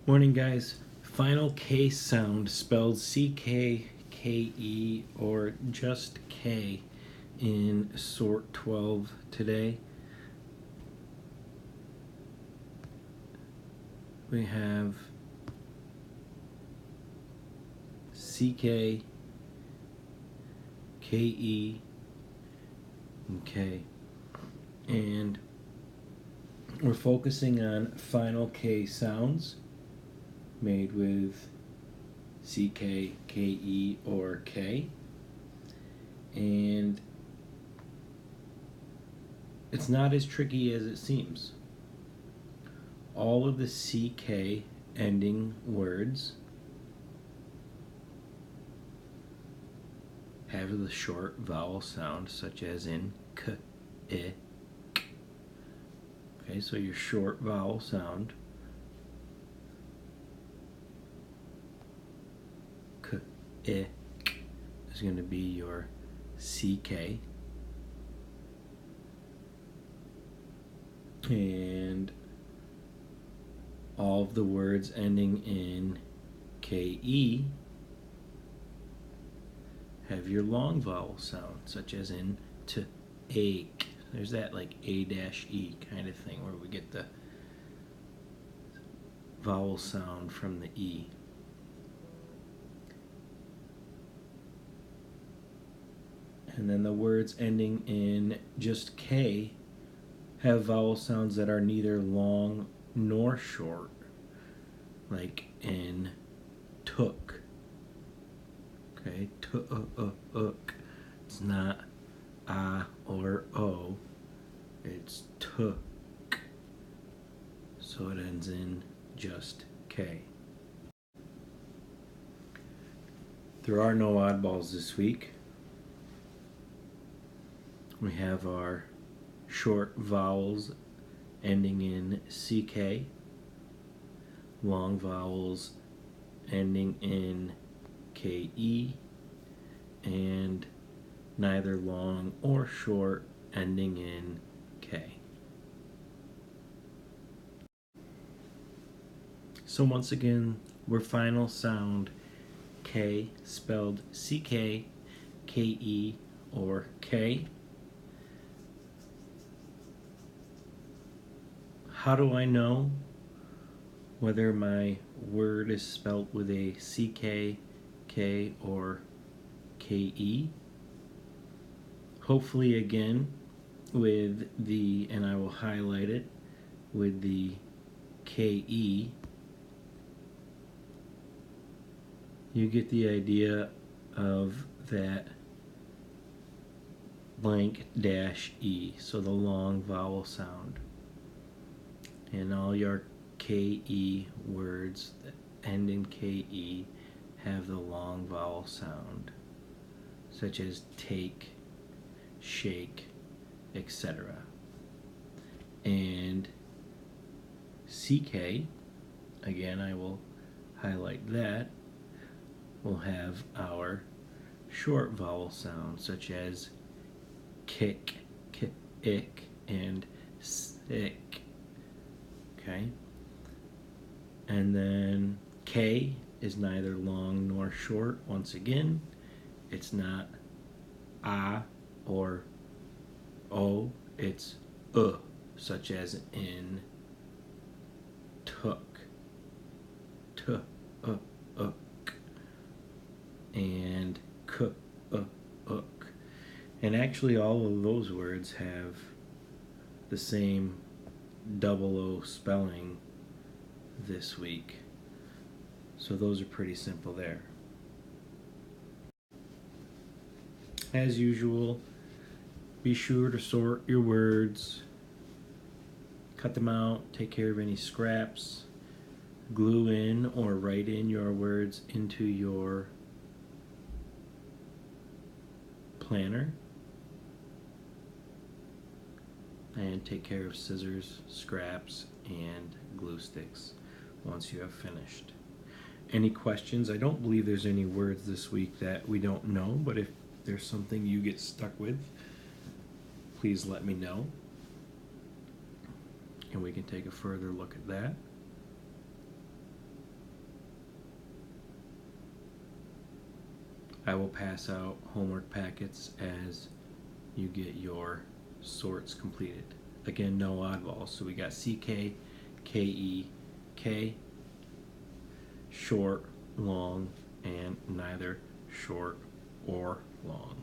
Morning, guys. Final K sound spelled C-K, K-E, or just K in sort 12 today. We have C-K, K-E, and K. And we're focusing on final K sounds made with CK, KE, or K. And it's not as tricky as it seems. All of the CK ending words have the short vowel sound, such as in K, I, K. Okay, so your short vowel sound K, I, K is going to be your CK. And all of the words ending in KE have your long vowel sound, such as in to ache. There's that like A-E kind of thing where we get the vowel sound from the E. And then the words ending in just K have vowel sounds that are neither long nor short, like in took. Okay, took. It's not a or o, it's took. So it ends in just K. There are no oddballs this week. We have our short vowels ending in CK, long vowels ending in KE, and neither long or short ending in K. So once again, we're final sound K spelled CK, KE, or K. How do I know whether my word is spelled with a CK, K, or KE? Hopefully again with the, and I will highlight it, with the KE, you get the idea of that blank dash E, so the long vowel sound. And all your KE words that end in KE have the long vowel sound, such as take, shake, etc. And CK, again I will highlight that, will have our short vowel sounds, such as kick, ick, and sick. Okay, and then K is neither long nor short. Once again, it's not a or o, it's such as in took, and ook. And actually all of those words have the same double O spelling this week. So those are pretty simple there. As usual, be sure to sort your words, cut them out, take care of any scraps, glue in or write in your words into your planner, and take care of scissors, scraps, and glue sticks once you have finished. Any questions? I don't believe there's any words this week that we don't know, but if there's something you get stuck with, please let me know, and we can take a further look at that. I will pass out homework packets as you get your sorts completed. Again, no oddballs. So we got CK, KE, K, short, long, and neither short or long.